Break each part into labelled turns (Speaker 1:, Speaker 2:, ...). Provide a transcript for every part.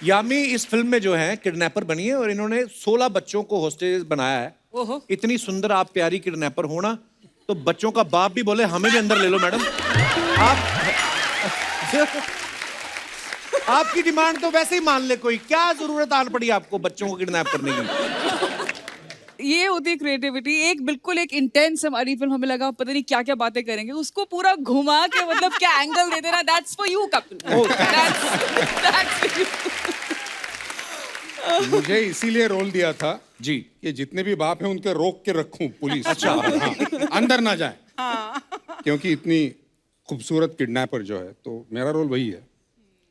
Speaker 1: यामी इस फिल्म में जो है किडनैपर बनी है और इन्होंने 16 बच्चों को हॉस्टेज बनाया है।
Speaker 2: ओहो।
Speaker 1: इतनी सुंदर आप प्यारी किडनैपर होना तो बच्चों का बाप भी बोले हमें भी अंदर ले लो मैडम। आप आपकी डिमांड तो वैसे ही मान ले कोई, क्या जरूरत आन पड़ी आपको बच्चों को किडनैप करने की।
Speaker 2: ये होती है क्रिएटिविटी। एक बिल्कुल एक इंटेंस हमारी फिल्म, हमें लगा पता नहीं क्या क्या बातें करेंगे, उसको पूरा घुमा के मतलब क्या एंगल दे देना, दैट्स फॉर यू कपिल।
Speaker 3: मुझे इसीलिए रोल दिया था
Speaker 1: जी
Speaker 3: कि जितने भी बाप हैं उनके रोक के रखूं पुलिस। अच्छा हाँ, अंदर ना जाए क्योंकि इतनी खूबसूरत किडनैपर जो है, तो मेरा रोल वही है,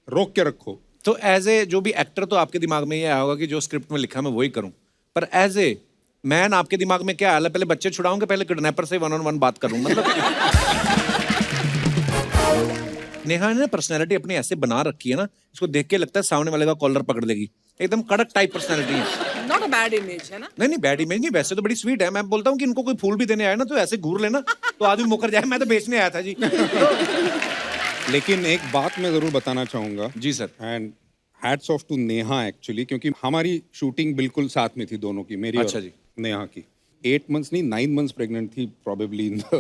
Speaker 3: रोक के रखो।
Speaker 1: तो एज ए जो भी एक्टर तो आपके दिमाग में ये आया होगा कि जो स्क्रिप्ट में लिखा मैं वही करूं, पर एज ए मैन आपके दिमाग में क्या आया है? पहले बच्चे छुड़ाऊंगे, पहले किडनैपर से 1-on-1 बात करूं मतलब। नेहा ने पर्सनैलिटी अपनी ऐसे बना रखी है ना, इसको देख के लगता है सामने वाले का कॉलर पकड़ लेगी। एकदम कड़क टाइप पर्सनैलिटी है।
Speaker 2: नॉट अ बैड इमेज है ना।
Speaker 1: नहीं बैड इमेज नहीं, वैसे तो बड़ी स्वीट है। मैं बोलता हूँ कि इनको कोई फूल भी देने आया ना तो ऐसे घूर लेना तो आदमी मुकर जाए। मैं तो बेचने आया था जी।
Speaker 3: लेकिन एक बात मैं जरूर बताना चाहूंगा
Speaker 1: जी sir.
Speaker 3: And hats off to Neha actually, क्योंकि हमारी शूटिंग बिल्कुल साथ में थी दोनों की, मेरी
Speaker 1: अच्छा
Speaker 3: और
Speaker 1: जी।
Speaker 3: नेहा की। 8 months नहीं 9 months प्रेग्नेंट थी probably in the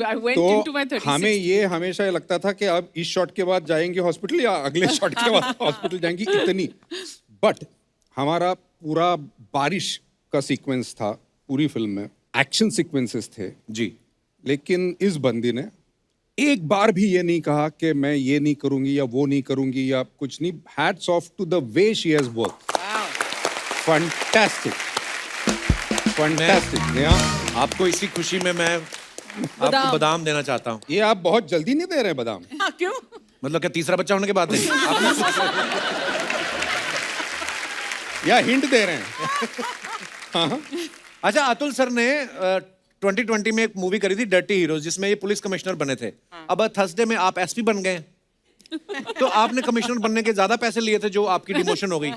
Speaker 2: I went into my
Speaker 3: तो
Speaker 2: 36th.
Speaker 3: हमें ये हमेशा ये लगता था कि अब इस शॉट के बाद जाएंगे हॉस्पिटल या अगले शॉट के बाद हॉस्पिटल जाएंगी, इतनी। बट हमारा पूरा बारिश का सीक्वेंस था पूरी फिल्म में, एक्शन सीक्वेंसेस थे
Speaker 1: जी।
Speaker 3: लेकिन इस बंदी ने एक बार भी ये नहीं कहा कि मैं ये नहीं करूंगी या वो नहीं करूंगी या कुछ नहीं। Hats off to the way she has work. Fantastic fantastic. Neha,
Speaker 1: आपको इसी खुशी में मैं आपको बादाम देना चाहता हूँ।
Speaker 3: ये आप बहुत जल्दी नहीं दे रहे बादाम?
Speaker 2: हाँ, क्यों?
Speaker 1: मतलब क्या तीसरा बच्चा होने के बाद नहीं?
Speaker 3: या हिंट दे रहे हैं?
Speaker 1: अच्छा, अतुल सर ने 2020 में एक मूवी करी थी डर्टी हीरोज, जिसमें ये पुलिस कमिश्नर बने थे। अब थर्सडे में आप एसपी बन गए, तो आपने कमिश्नर बनने के ज्यादा पैसे लिए थे जो आपकी डिमोशन हो गई,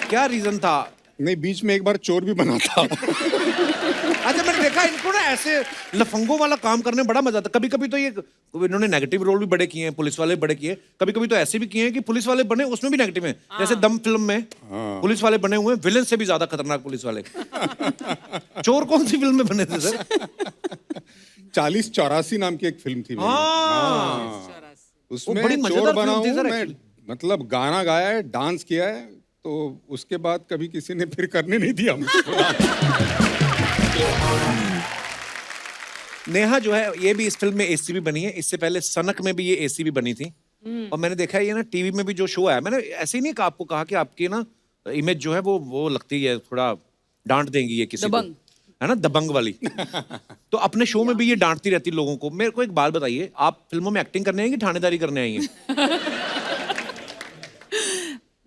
Speaker 1: क्या रीजन था?
Speaker 3: नहीं, बीच में एक बार चोर भी बना था।
Speaker 1: अच्छा, मैंने देखा इनको ना ऐसे लफंगों वाला काम करने में बड़ा मजा आता। कभी कभी तो ये इन्होंने नेगेटिव रोल भी बड़े किए हैं, पुलिस वाले बड़े किए, कभी कभी तो ऐसे भी किए हैं कि पुलिस वाले बने उसमें भी नेगेटिव हैं। जैसे दम फिल्म में पुलिस वाले बने हुए विलेन से भी ज्यादा खतरनाक पुलिस वाले। चोर कौन सी फिल्म में बने थे सर?
Speaker 3: 4084 नाम की एक फिल्म थी मेरी।
Speaker 1: हाँ।
Speaker 3: उसमें
Speaker 1: बड़ी
Speaker 3: चोर
Speaker 1: मजेदार
Speaker 3: बना
Speaker 1: फिल्म थी
Speaker 3: हूँ
Speaker 1: सर
Speaker 3: मैं,
Speaker 1: actually।
Speaker 3: मतलब गाना गाया है, डांस किया है, तो उसके बाद कभी किसी ने फिर करने नहीं दिया मुझको।
Speaker 1: नेहा जो है ये भी इस फिल्म में एसीपी बनी है, इससे पहले सनक में भी ये एसीपी बनी थी। और मैंने देखा है ये ना टीवी में भी जो शो है, मैंने ऐसे ही नहीं आपको कहा कि आपकी ना इमेज जो है वो लगती है थोड़ा डांट देंगी ये किसी को,
Speaker 2: दबंग।
Speaker 1: है ना, दबंग वाली। तो अपने शो में भी ये डांटती रहती लोगों को। मेरे को एक बात बताइए, आप फिल्मों में एक्टिंग करने आई कि थानेदारी करने आई हैं?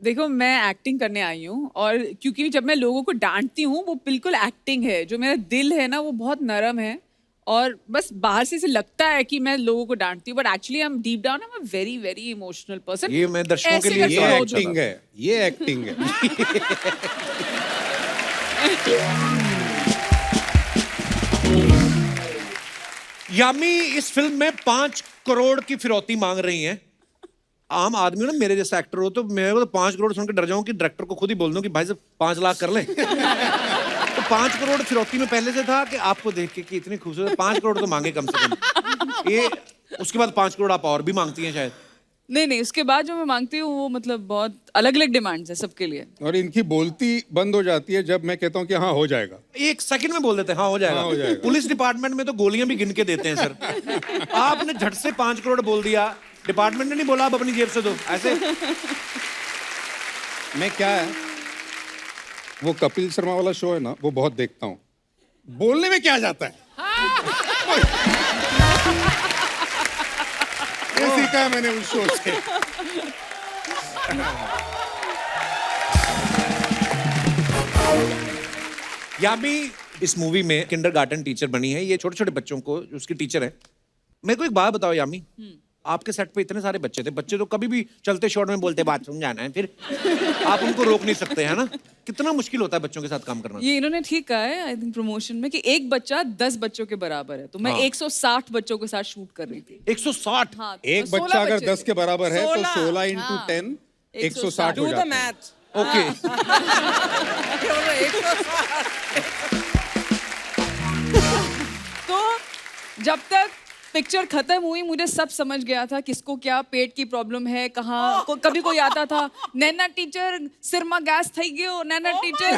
Speaker 2: देखो, मैं एक्टिंग करने आई हूँ, और क्योंकि जब मैं लोगों को डांटती हूँ वो बिल्कुल एक्टिंग है। जो मेरा दिल है ना वो बहुत नरम है, और बस बाहर से लगता है कि मैं लोगों को डांटती हूँ, but actually I am deep down I am a very very emotional person.
Speaker 1: ये मैं दर्शकों के लिए
Speaker 3: ये एक्टिंग है, ये एक्टिंग है।
Speaker 1: यामी इस फिल्म में 5 करोड़ की फिरौती मांग रही हैं। आम आदमी ना मेरे जैसा एक्टर हो तो मैं तो 5 करोड़ सुन के डर जाऊं कि डायरेक्टर को खुद ही बोल दूं कि भाई साहब 5 लाख कर लें। तो 5 करोड़ फिरौती में पहले से था कि आपको देख के कि इतनी खूबसूरत 5 करोड़ तो मांगे कम से कम। ये उसके बाद 5 करोड़ आप और भी मांगती हैं शायद?
Speaker 2: नहीं, उसके बाद जो मैं मांगती हूँ वो मतलब बहुत अलग अलग डिमांड्स है सबके लिए।
Speaker 3: और इनकी बोलती बंद हो जाती है जब मैं कहता हूँ कि हाँ हो जाएगा।
Speaker 1: 1 सेकंड में बोल देते हैं हाँ हो जाएगा।
Speaker 3: हाँ, हो जाएगा।
Speaker 1: पुलिस डिपार्टमेंट में तो गोलियां भी गिन के देते हैं सर। आपने झट से 5 करोड़ बोल दिया, डिपार्टमेंट ने नहीं बोला आप अपनी जेब से दो ऐसे।
Speaker 3: मैं क्या है, वो कपिल शर्मा वाला शो है ना, वो बहुत देखता हूँ। बोलने में क्या जाता है, ये सीखा है मैंने उस शो से।
Speaker 1: यामी इस मूवी में किंडरगार्टन टीचर बनी है। ये छोटे छोटे बच्चों को उसकी टीचर है। मेरे को एक बात बताओ यामी, आपके सेट पे इतने सारे बच्चे थे, बच्चे तो कभी भी चलते शॉट में बोलते बाथरूम जाना है, फिर आप उनको रोक नहीं सकते, है ना? कितना मुश्किल होता है बच्चों के साथ काम करना।
Speaker 2: ये इन्होंने ठीक कहा है आई थिंक प्रमोशन में कि एक बच्चा 10 बच्चों के बराबर है, तो मैं 160 बच्चों के साथ शूट कर रही थी।
Speaker 1: 160?
Speaker 2: हाँ,
Speaker 3: एक
Speaker 2: तो
Speaker 3: बच्चा
Speaker 2: 16
Speaker 3: अगर
Speaker 2: बच्चे
Speaker 3: 10
Speaker 2: थे।
Speaker 3: के बराबर है तो 16
Speaker 2: हाँ।
Speaker 3: इंटू 10 160 हो
Speaker 4: Do the
Speaker 3: जाते हैं।
Speaker 4: math.
Speaker 1: ओके
Speaker 4: केवल 160.
Speaker 2: तो जब तक पिक्चर खत्म हुई मुझे सब समझ गया था किसको क्या पेट की प्रॉब्लम है कहाँ कभी कोई आता था नैना टीचर सिर में गैस થઈ ગયો Naina teacher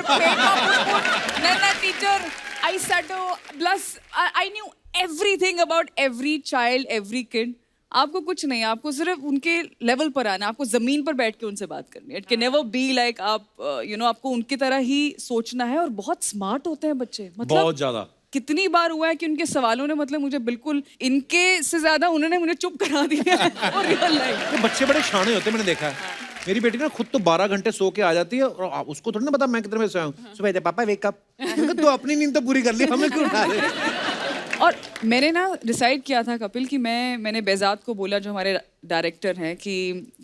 Speaker 2: Naina teacher I shadow plus I knew everything about every child every kid आपको कुछ नहीं आपको सिर्फ उनके लेवल पर आना आपको जमीन पर बैठ के उनसे बात करनी है it can never be like आप आपको उनकी तरह ही सोचना है और बहुत स्मार्ट होते हैं बच्चे मतलब
Speaker 1: बहुत ज्यादा
Speaker 2: कितनी बार हुआ है कि उनके सवालों ने मतलब मुझे बिल्कुल इनके से ज्यादा उन्होंने मुझे चुप करा दिया है और रियल लाइफ
Speaker 1: ये बच्चे बड़े शाणे होते हैं मैंने देखा है मेरी बेटी ना खुद तो 12 घंटे सो के आ जाती है और उसको थोड़ी ना पता मैं कितने बजे सोया हूँ सुबह पापा वेक अप तू अपनी नींद तो पूरी कर ली हमें क्यों उठा रहे
Speaker 2: और मैंने ना डिसाइड किया था कपिल कि मैंने बेजाद को बोला जो हमारे डायरेक्टर हैं कि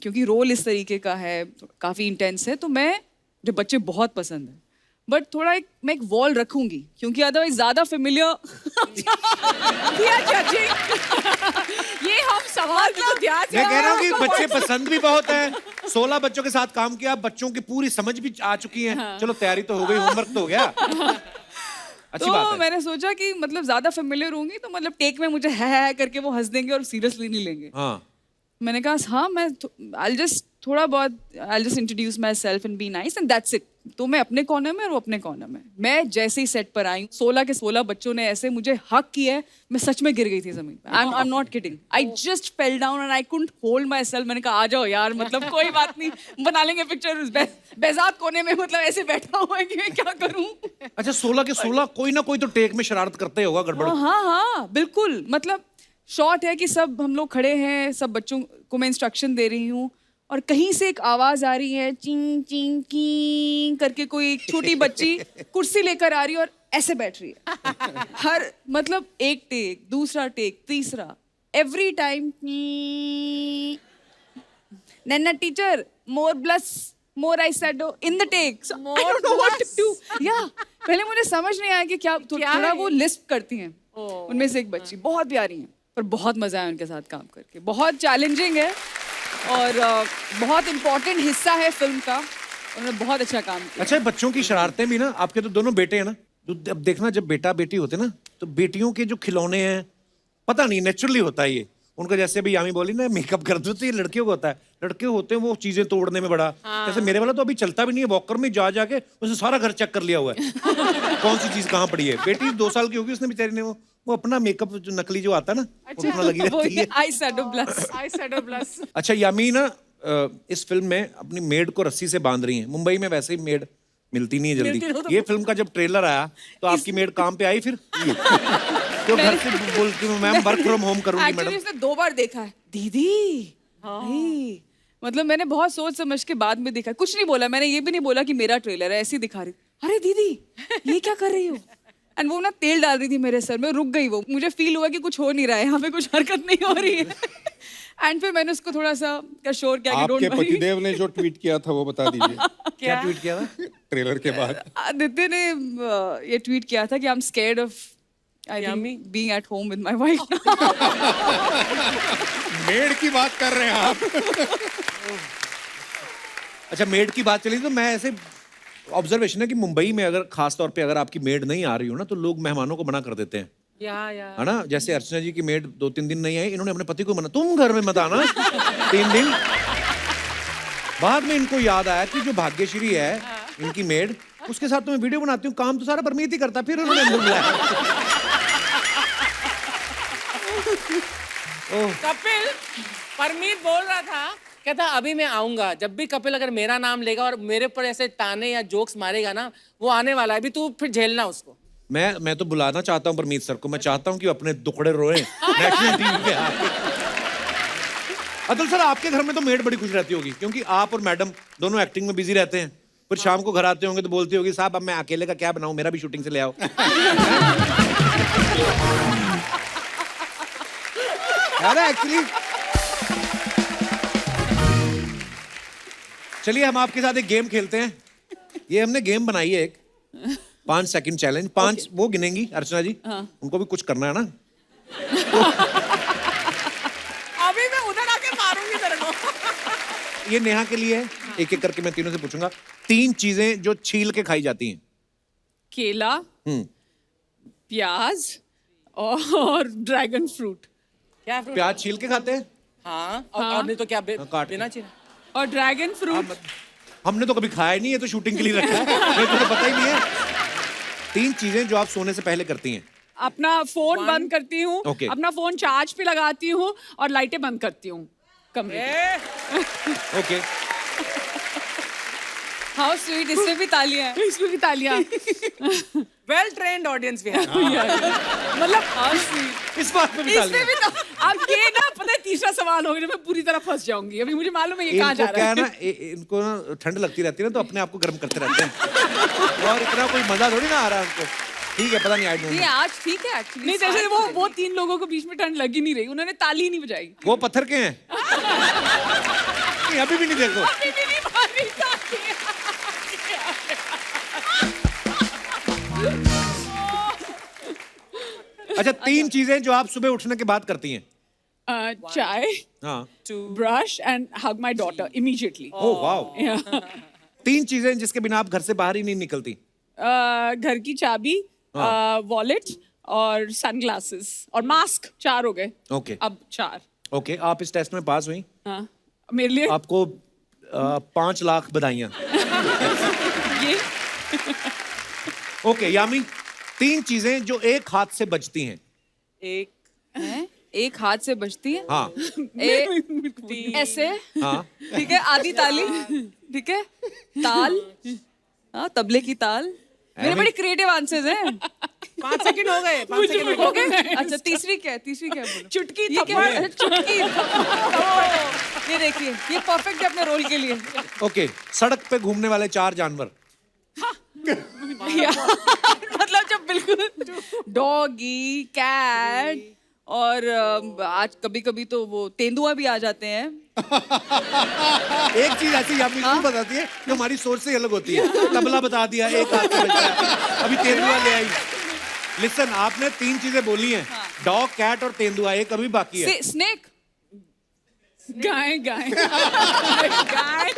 Speaker 2: क्योंकि रोल इस तरीके का है काफ़ी इंटेंस है तो मुझे बच्चे बहुत पसंद है बट थोड़ा मैं एक वॉल रखूंगी क्योंकि अदरवाइज ज़्यादा फेमिलियर ये हम सवाल को ध्यान से
Speaker 1: मैं कह रहा हूँ कि बच्चे पसंद भी बहुत है 16 बच्चों के साथ काम किया बच्चों की पूरी समझ भी आ चुकी है चलो तैयारी तो हो गई होमवर्क तो हो गया अच्छी
Speaker 2: तो
Speaker 1: बात है
Speaker 2: मैंने सोचा कि मतलब ज्यादा फेमिलियर होंगी तो मतलब टेक में मुझे है करके वो हंस देंगे और सीरियसली नहीं लेंगे
Speaker 1: हाँ
Speaker 2: मैंने कहा हाँ मैं आई जस्ट थोड़ा बहुत I just introduce my self and be nice and that's it तो मैं अपने कॉर्नर में और वो अपने कॉर्नर में मैं जैसे ही सेट पर आई 16 के 16 बच्चों ने ऐसे मुझे हक किया है मैं सच में गिर गई थी जमीन पे I am not kidding I just fell down and I couldn't hold my self मैंने कहा आ जाओ यार मतलब कोई बात नहीं बना लेंगे पिक्चर बेजाद कोने में मतलब ऐसे बैठा हुआ है कि मैं क्या करूं
Speaker 1: अच्छा 16 के 16 कोई ना कोई तो टेक में शरारत करते होगा गड़बड़
Speaker 2: हाँ बिल्कुल मतलब शॉर्ट है कि सब हम लोग खड़े हैं सब बच्चों को मैं इंस्ट्रक्शन दे रही हूँ और कहीं से एक आवाज आ रही है चिंग चिंग की करके कोई एक छोटी बच्ची कुर्सी लेकर आ रही है और ऐसे बैठ रही है हर मतलब एक टेक दूसरा टेक तीसरा every time Naina teacher more blush more eye shadow in the take I don't know what to do या पहले मुझे समझ नहीं आया कि क्या थोड़ा वो लिस्प करती हैं उनमें से एक बच्ची बहुत प्यारी हैं पर बहुत मजा आया उनके साथ काम करके बहुत चैलेंजिंग है और बहुत इम्पोर्टेंट हिस्सा है फिल्म का उन्होंने बहुत अच्छा काम किया
Speaker 1: अच्छा बच्चों की शरारतें भी ना आपके तो दोनों बेटे हैं ना तो अब देखना जब बेटा बेटी होते ना तो बेटियों के जो खिलौने हैं पता नहीं नेचुरली होता है ये उनका जैसे अभी यामी बोली ना मेकअप कर दो तो ये लड़कियों को होता है लड़के होते हैं वो चीजें तोड़ने में बड़ा जैसे मेरे वाला तो अभी चलता भी नहीं है वॉकर में जा जाके उसने सारा घर चेक कर लिया हुआ है कौन सी चीज कहाँ पड़ी है बेटी 2 साल की होगी उसने बेचारी ने वो अपना मेकअप जो नकली जो आता है ना वो अपना लगी रहती है
Speaker 2: eye shadow blush
Speaker 4: I said a bless.
Speaker 1: अच्छा यामी ना इस फिल्म में अपनी मेड को रस्सी से बांध रही हैं मुंबई में वैसे ही मेड मिलती नहीं है जल्दी ये फिल्म का जब ट्रेलर आया तो आपकी मेड काम पे आई फिर तो घर से बोलती हूँ मैम वर्क फ्रॉम होम करूंगी
Speaker 2: एक्चुअली
Speaker 1: मैडम
Speaker 2: उसने 2 बार देखा है दीदी भाई मतलब मैंने बहुत सोच समझ के बाद में देखा कुछ नहीं बोला मैंने ये भी नहीं बोला कि मेरा ट्रेलर है ऐसे ही दिखा रही अरे दीदी ये क्या कर रही हो एंड वो ना तेल डाल रही थी मेरे सर में रुक गई वो मुझे फील हुआ कि कुछ हो नहीं रहा है यहाँ पे कुछ हरकत नहीं हो रही है एंड फिर मैंने उसको थोड़ा सा शोर किया कि
Speaker 3: आपके
Speaker 2: डोंट वरी
Speaker 3: पतिदेव ने जो ट्वीट किया था वो बता दीजिए
Speaker 1: क्या ट्वीट किया था
Speaker 3: ट्रेलर के बाद
Speaker 2: आदित्य ने ये ट्वीट किया था कि I am scared of I think being at home with my wife
Speaker 3: made की बात कर रहे हैं आप
Speaker 1: अच्छा मेड की बात चली तो मैं ऐसे ऑब्जर्वेशन है कि मुंबई में अगर खास तौर पे अगर आपकी मेड नहीं आ रही हो ना तो लोग मेहमानों को मना कर देते हैं
Speaker 4: Yeah.
Speaker 1: है ना जैसे अर्चना जी की मेड 2-3 दिन नहीं आई इन्होंने अपने पति को मना तुम घर में मत आना 3 दिन बाद में इनको याद आया कि जो भाग्यश्री है इनकी मेड उसके साथ तो मैं वीडियो बनाती हूँ काम तो सारा परमीत ही करता फिर उन्होंने अंदर बुलाया
Speaker 4: कपिल परमीत बोल रहा था कहता अभी मैं आऊंगा जब भी कपिल अगर मेरा नाम लेगा और मेरे पर ऐसे ताने या जोक्स मारेगा ना वो आने वाला है अभी तू फिर झेलना उसको
Speaker 1: मैं तो बुलाना चाहता हूँ परमीत सर को मैं चाहता हूँ कि अपने दुखड़े रोए नेशनल टीवी पे आके अतुल सर आपके घर में तो मेड बड़ी खुश रहती होगी क्योंकि आप और मैडम दोनों एक्टिंग में बिजी रहते हैं फिर शाम को घर आते होंगे तो बोलती होगी साहब अब मैं अकेले का क्या बनाऊं मेरा भी शूटिंग से ले आओ अरे एक्चुअली चलिए हम आपके साथ एक गेम खेलते हैं ये हमने गेम बनाई है एक 5 सेकंड चैलेंज 5 वो गिनेंगी अर्चना जी उनको भी कुछ करना है ना
Speaker 4: अभी मैं उधर आके मारूंगी तेरे को
Speaker 1: ये नेहा के लिए है एक एक करके मैं तीनों से पूछूंगा। 3 चीजें जो छील के खाई जाती हैं।
Speaker 2: केला,
Speaker 1: हम्म।
Speaker 2: प्याज और ड्रैगन फ्रूट।
Speaker 4: क्या fruit?
Speaker 1: प्याज छील के खाते हैं?
Speaker 4: हाँ और नहीं तो क्या
Speaker 1: काट के।
Speaker 4: बिना चाहिए
Speaker 2: और ड्रैगन फ्रूट
Speaker 1: हमने तो कभी खाया ही नहीं है, तो शूटिंग के लिए रखा है। मेरे को तो पता ही नहीं है। 3 चीजें जो आप सोने से पहले करती हैं।
Speaker 2: अपना फोन बंद करती हूँ,
Speaker 1: Okay.
Speaker 2: अपना फोन चार्ज पे लगाती हूँ और लाइटें बंद करती हूँ कमरे की।
Speaker 1: ओके।
Speaker 5: हाउ स्वीट, इससे भी तालियां हैं।
Speaker 2: इसमें भी तालियां।
Speaker 4: वेल ट्रेन्ड ऑडियंस भी है
Speaker 2: मतलब हाउ स्वीट।
Speaker 1: इस बात पे भी
Speaker 2: इसमें
Speaker 1: तालियां।
Speaker 2: भी तो अब ये ना पता है तीसरा सवाल होगा, जब मैं पूरी तरह फंस जाऊंगी। अभी मुझे मालूम है ये कहाँ
Speaker 1: इनको
Speaker 2: जा
Speaker 1: क्या
Speaker 2: रहा
Speaker 1: है
Speaker 2: है।
Speaker 1: ना, इनको ना ठंड लगती रहती है ना, तो अपने आप को गर्म करते रहते हैं। और इतना कोई मजा थोड़ी ना आ रहा है उनको। ठीक है, पता नहीं, आई डोंट
Speaker 5: ये
Speaker 1: नो।
Speaker 5: आज ठीक है एक्चुअली।
Speaker 2: नहीं जैसे वो 3 लोगों को बीच में ठंड लगी नहीं रही, उन्होंने ताली ही नहीं बजाई।
Speaker 1: वो पत्थर के हैं। नहीं, अभी भी नहीं देखो।
Speaker 2: अभी भी नहीं मारी ताली।
Speaker 1: अच्छा, 3 चीजें जो आप सुबह उठने के बाद करती हैं।
Speaker 2: चाय,
Speaker 1: हाँ।
Speaker 2: Brush and hug my daughter immediately.
Speaker 1: Oh wow. 3 चीजें जिसके बिना आप घर से बाहर ही नहीं निकलती।
Speaker 2: घर की चाबी, वॉलेट और सनग्लासेस और मास्क। 4 हो गए।
Speaker 1: ओके।
Speaker 2: अब 4।
Speaker 1: ओके, आप इस टेस्ट में पास हुई।
Speaker 2: हाँ मेरे लिए
Speaker 1: आपको 5 लाख बधाइयाँ।
Speaker 2: ये
Speaker 1: ओके यामी, 3 चीजें जो एक हाथ से बजती हैं।
Speaker 4: एक
Speaker 5: एक हाथ से बजती है।
Speaker 1: हाँ।
Speaker 5: ऐसे,
Speaker 1: हाँ।
Speaker 5: ठीक है, आधी ताली, ठीक है, ताल, हाँ, तबले की ताल। मेरे बड़े क्रिएटिव आंसर्स हैं।
Speaker 4: 5 सेकंड हो गए 5 सेकंड
Speaker 5: हो गए। अच्छा तीसरी क्या बोलो?
Speaker 2: चुटकी,
Speaker 5: ये क्या
Speaker 2: थप्पड़।
Speaker 5: है? चुटकी, थप्पड़। ये देखिए, ये परफेक्ट है अपने रोल के लिए।
Speaker 1: ओके, सड़क पे घूमने वाले 4 जानवर।
Speaker 5: मतलब जब बिल्कुल डॉगी, कैट और आज कभी कभी तो वो तेंदुआ भी आ जाते हैं।
Speaker 1: एक चीज ऐसी यामी क्यों बताती है जो हमारी सोच से अलग होती है। तबला बता दिया, एक हाथ से बजता है। अभी तेंदुआ ले आई। लिसन, आपने 3 चीजें बोली हैं। डॉग, कैट और तेंदुआ, एक अभी बाकी है।
Speaker 5: स्नेक।
Speaker 2: गाय गाय गाय।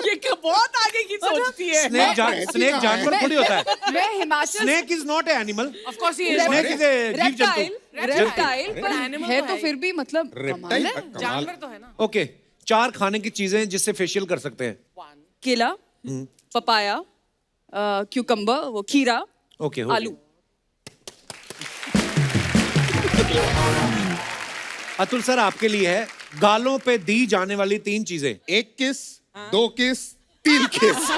Speaker 2: ये क्या बहुत आगे की सोचती है।
Speaker 1: स्नेक जानवर थोड़ी होता है।
Speaker 5: मैं Himachal
Speaker 1: snake is not a animal.
Speaker 4: Of course ये
Speaker 1: स्नेक इज ए जीव जंतु।
Speaker 5: रेप्टाइल पर
Speaker 4: animal
Speaker 5: है
Speaker 4: तो
Speaker 5: तो
Speaker 4: है
Speaker 5: फिर भी मतलब कमाल है।
Speaker 4: जानवर तो है ना।
Speaker 1: ओके, 4 खाने की चीजें जिससे फेशियल कर सकते हैं।
Speaker 4: 1
Speaker 5: केला, पपाया, क्यूकम्बर, वो खीरा,
Speaker 1: ओके, हो
Speaker 5: आलू।
Speaker 1: अतुल सर, आपके लिए है गालों पे दी जाने वाली 3 चीजें।
Speaker 3: 1 किस, 2 किस, 3 किस।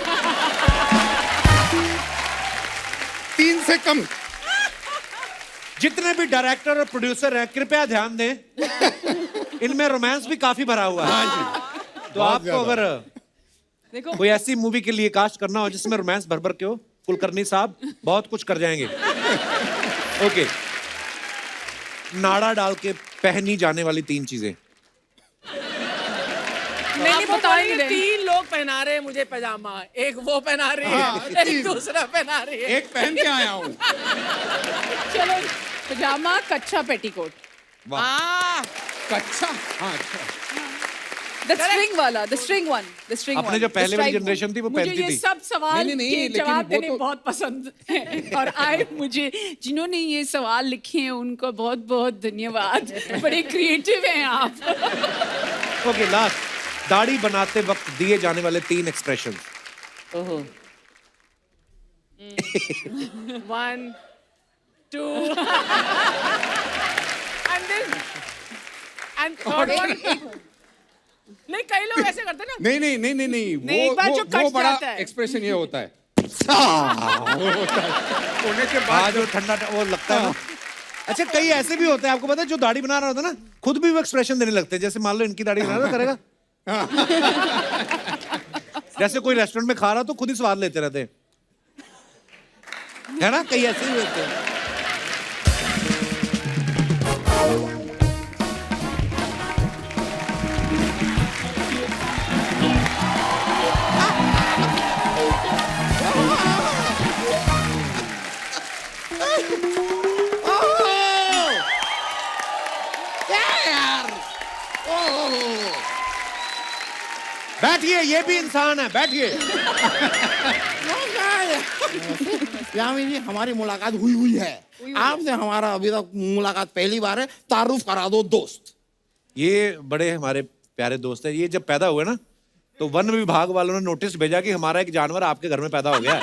Speaker 3: 3 से कम।
Speaker 1: जितने भी डायरेक्टर और प्रोड्यूसर हैं, कृपया ध्यान दें, इनमें रोमांस भी काफी भरा हुआ है। तो
Speaker 3: बहुत
Speaker 1: आपको
Speaker 3: ज्यादा।
Speaker 1: अगर
Speaker 5: देखो
Speaker 1: कोई ऐसी मूवी के लिए कास्ट करना हो जिसमें रोमांस भर भर के हो, कुलकर्णी साहब बहुत कुछ कर जाएंगे। ओके, नाड़ा डाल के पहनी जाने वाली 3 चीजें।
Speaker 2: नहीं बता ही नहीं।
Speaker 4: 3 लोग पहना रहे हैं मुझे पैजामा, एक वो पहना रही है,
Speaker 3: हाँ,
Speaker 4: एक
Speaker 3: 3
Speaker 4: दूसरा पहना रही है।
Speaker 3: एक पहन के आया हूँ।
Speaker 2: चलो पजामा, कच्चा पेटीकोट।
Speaker 4: हाँ
Speaker 3: कच्चा, हाँ अच्छा।
Speaker 5: द स्ट्रिंग वाला, the string one, the string
Speaker 1: अपने जो पहले वाली जनरेशन थी वो
Speaker 2: मुझे
Speaker 1: पहनती
Speaker 2: ये
Speaker 1: थी।
Speaker 2: सब सवाल
Speaker 3: नहीं, नहीं,
Speaker 2: के
Speaker 3: लेकिन
Speaker 2: जवाब
Speaker 3: वो
Speaker 2: देने
Speaker 3: तो-
Speaker 2: बहुत पसंद है। और आए मुझे जिन्होंने ये सवाल लिखे हैं उनको बहुत बहुत धन्यवाद। बड़े क्रिएटिव हैं आप।
Speaker 1: ओके, लास्ट, दाढ़ी बनाते वक्त दिए जाने वाले 3 expression.
Speaker 4: 1 2 and then and third one। नहीं कई लोग ऐसे करते हैं ना।
Speaker 3: नहीं नहीं नहीं नहीं नहीं,
Speaker 2: नहीं, एक बार जो
Speaker 3: वो
Speaker 2: कट
Speaker 3: बड़ा
Speaker 2: जाता है।
Speaker 3: एक्सप्रेशन ये होता है। वो होता है। होने के बाद
Speaker 1: जो ठंडा वो लगता है ना। अच्छा, कई ऐसे भी होते हैं, आपको पता है, जो दाढ़ी बना रहा होता है ना, खुद भी वो एक्सप्रेशन देने लगते हैं। जैसे मान लो इनकी दाढ़ी बना रहा करेगा। जैसे कोई रेस्टोरेंट में खा रहा तो खुद ही स्वाद लेते रहते हैं, है ना? कई ऐसे भी होते हैं। बैठिए। बैठिए, ये भी इंसान है, बैठिए।
Speaker 6: यामी जी हमारी मुलाकात हुई है आपसे, हमारा अभी तक मुलाकात पहली बार है, तारुफ करा दो दोस्त।
Speaker 1: ये बड़े हमारे प्यारे दोस्त है। ये जब पैदा हुए ना तो वन विभाग वालों ने नोटिस भेजा कि हमारा एक जानवर आपके घर में पैदा हो गया है।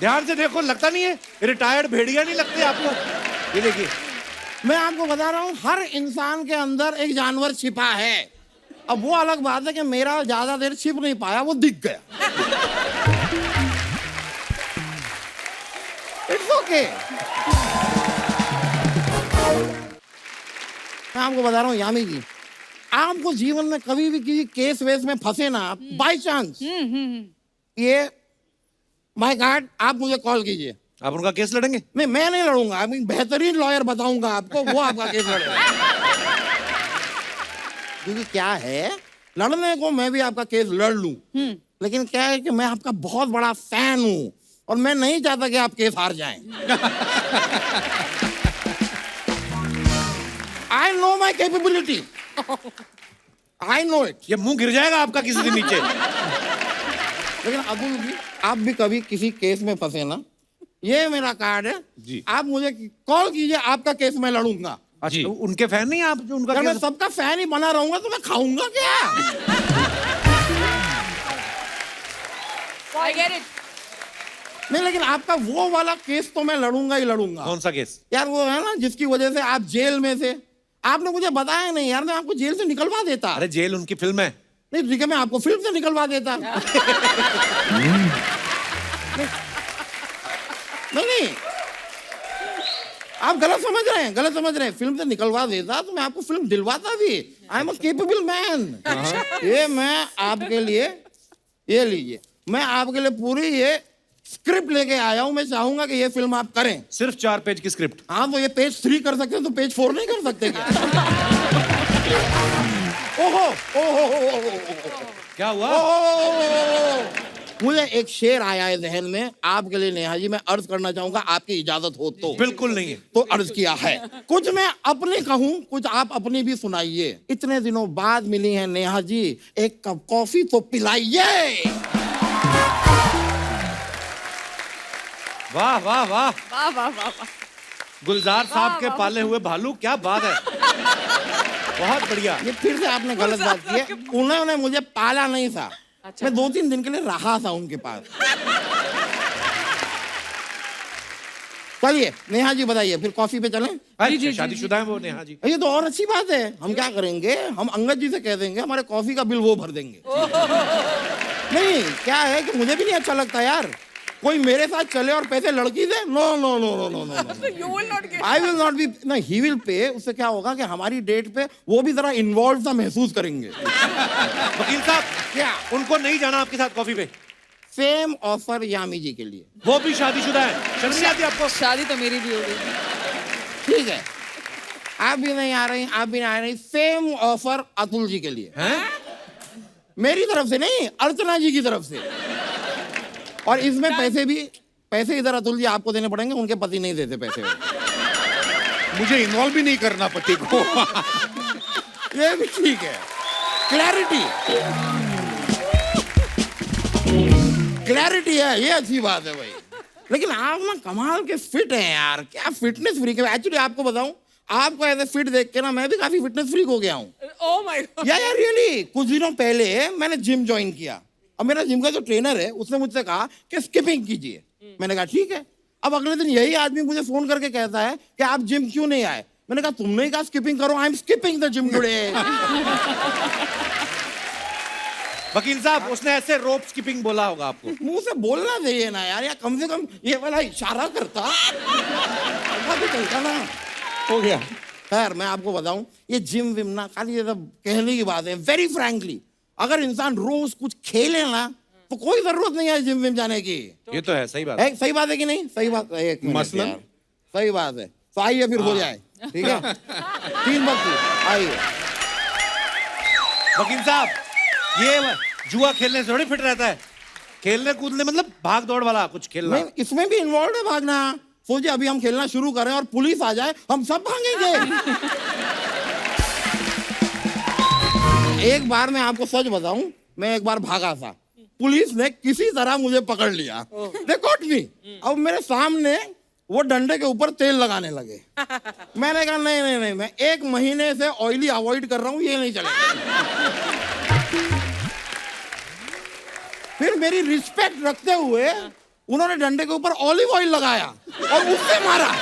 Speaker 1: ध्यान से देखो, लगता नहीं है रिटायर्ड भेड़िया नहीं लगते आपको? ये देखिए,
Speaker 6: मैं आपको बता रहा हूँ हर इंसान के अंदर एक जानवर छिपा है। अब वो अलग बात है कि मेरा ज्यादा देर छिप नहीं पाया, वो दिख गया। It's okay. मैं आपको बता रहा हूँ यामी जी, आपको जीवन में कभी भी किसी केस वेस में फंसे ना, बाय चांस, ये माय गॉड, आप मुझे कॉल कीजिए।
Speaker 1: आप उनका केस लड़ेंगे?
Speaker 6: नहीं, मैं नहीं लड़ूंगा, मैं बेहतरीन लॉयर बताऊंगा आपको, वो आपका केस लड़ेगा। क्योंकि क्या है, लड़ने को मैं भी आपका केस लड़ लूं, लेकिन क्या है कि मैं आपका बहुत बड़ा फैन हूं और मैं नहीं चाहता कि आप केस हार जाएं। I know my capability, I know it.
Speaker 1: ये मुंह गिर जाएगा आपका किसी दिन नीचे।
Speaker 6: लेकिन अब्दुल जी, आप भी कभी किसी केस में फंसे ना, ये मेरा कार्ड है
Speaker 1: जी।
Speaker 6: आप मुझे कॉल कीजिए, आपका केस मैं लड़ूंगा।
Speaker 1: अच्छा, तो उनके फैन नहीं आप जो उनका
Speaker 6: अगर मैं
Speaker 1: केस...
Speaker 6: सबका फैन ही बना रहूंगा तो मैं खाऊंगा क्या?
Speaker 5: I get it.
Speaker 6: नहीं, लेकिन आपका वो वाला केस तो मैं लड़ूंगा ही लड़ूंगा।
Speaker 1: कौन सा केस?
Speaker 6: यार वो है ना जिसकी वजह से आप जेल में थे, आपने मुझे बताया नहीं यार, मैं आपको जेल से निकलवा देता।
Speaker 1: अरे जेल उनकी फिल्म है।
Speaker 6: नहीं ठीक है, मैं आपको फिल्म से निकलवा देता। नहीं, आप गलत समझ रहे हैं, गलत समझ रहे हैं। फिल्म से निकलवा देता तो मैं आपको फिल्म दिलवाता भी। I am a capable man. ये मैं आपके लिए, ये लीजिए, मैं आपके लिए पूरी ये स्क्रिप्ट लेके आया हूं। मैं चाहूंगा कि ये फिल्म आप करें।
Speaker 1: सिर्फ 4 पेज की स्क्रिप्ट।
Speaker 6: हाँ, तो ये पेज 3 कर सकते हैं तो पेज 4 नहीं कर सकते क्या? ओहो, ओहो, ओहो,
Speaker 1: क्या हुआ?
Speaker 6: ओहो, मुझे एक शेर आया है जहन में आपके लिए नेहा जी, मैं अर्ज करना चाहूंगा, आपकी इजाजत हो तो।
Speaker 1: बिल्कुल नहीं है।
Speaker 6: तो अर्ज किया है। कुछ मैं अपनी कहूं, कुछ आप अपनी भी सुनाइए। इतने दिनों बाद मिली है नेहा जी, एक कप कॉफी तो पिलाइए।
Speaker 1: वाह वाह वाह,
Speaker 5: वाह वाह वाह वाह।
Speaker 1: गुलजार साहब के पाले हुए भालू, क्या बात है, बहुत बढ़िया।
Speaker 6: ये फिर से आपने गलत बात की है। उन्होंने मुझे पाला नहीं था, मैं 2-3 दिन के लिए रहा था उनके पास। चलिए नेहा जी बताइए, फिर कॉफी पे चलें?
Speaker 1: अच्छा, शादीशुदा है वो नेहा जी?
Speaker 6: ये तो और अच्छी बात है। हम क्या करेंगे, हम अंगद जी से कह देंगे हमारे कॉफी का बिल वो भर देंगे। नहीं, क्या है कि मुझे भी नहीं अच्छा लगता यार कोई मेरे साथ चले और पैसे लड़की दे। No no no no no no,
Speaker 5: You will not get.
Speaker 6: I will not be. ना, ही विल पे। उससे क्या होगा कि हमारी डेट पे वो भी जरा इन्वॉल्व सा महसूस करेंगे।
Speaker 1: वकील साहब,
Speaker 6: क्या?
Speaker 1: उनको नहीं जाना आपके साथ कॉफी पे?
Speaker 6: सेम ऑफर यामी जी के लिए।
Speaker 1: वो भी शादीशुदा है, शर्म नहीं आती आपको?
Speaker 5: शादी तो मेरी भी हो गई।
Speaker 6: ठीक है, आप भी नहीं आ रही, आप भी नहीं आ रही। सेम ऑफर अतुल जी के लिए।
Speaker 1: हैं?
Speaker 6: मेरी तरफ से नहीं, अर्चना जी की तरफ से। और इसमें पैसे इधर अतुल जी आपको देने पड़ेंगे, उनके पति नहीं देते पैसे।
Speaker 3: मुझे इन्वॉल्व भी नहीं करना पति को।
Speaker 6: ये भी ठीक है। क्लैरिटी है, ये अच्छी बात है भाई। लेकिन आप ना कमाल के फिट हैं यार, क्या फिटनेस फ्रीक है। एक्चुअली आपको बताऊं, आपको ऐसे फिट देख के ना मैं भी काफी फिटनेस फ्रीक हो गया हूँ।
Speaker 4: Oh my God.
Speaker 6: यार रियली, कुछ दिनों पहले मैंने जिम ज्वाइन किया। अब मेरा जिम का जो ट्रेनर है उसने मुझसे कहा कि स्किपिंग कीजिए। मैंने कहा ठीक है। अब अगले दिन यही आदमी मुझे फोन करके कहता है कि आप जिम क्यों नहीं आए। मैंने कहा तुमने ही कहा स्किपिंग करो, I am skipping the gym today.
Speaker 1: वकील साहब, उसने ऐसे रोप स्किपिंग बोला होगा आपको?
Speaker 6: मुंह से बोलना चाहिए ना यार, या कम से कम ये वाला इशारा करता, ऐसा भी चलता ना। हो गया। खैर मैं आपको बताऊं, ये जिम विम ना खाली ये सब कहने की बात है। वेरी फ्रैंकली, अगर इंसान रोज कुछ खेले ना तो कोई जरूरत नहीं है जिम विम जाने की।
Speaker 1: ये तो है, सही बात है।
Speaker 6: सही बात है कि नहीं? सही बात है। एक मिनट
Speaker 3: मसलन?
Speaker 6: यार, सही बात है। तो आइए फिर हो जाए, ठीक है? 3 वक्त आइए।
Speaker 1: वकील साहब, ये जुआ खेलने से थोड़ी फिट रहता है। खेलने कूदने मतलब भाग दौड़ वाला कुछ खेलना।
Speaker 6: नहीं, इसमें भी इन्वॉल्व है भागना। सोचिए अभी हम खेलना शुरू करें और पुलिस आ जाए, हम सब भागेंगे। एक बार मैं आपको सच बताऊं, मैं एक बार भागा था, पुलिस ने किसी तरह मुझे पकड़ लिया, दे कॉट मी। अब मेरे सामने वो डंडे के ऊपर तेल लगाने लगे। मैंने कहा नहीं नहीं नहीं, मैं 1 महीने से ऑयली अवॉइड कर रहा हूं, ये नहीं चलेगा। फिर मेरी रिस्पेक्ट रखते हुए उन्होंने डंडे के ऊपर ऑलिव ऑयल लगाया और उससे मारा।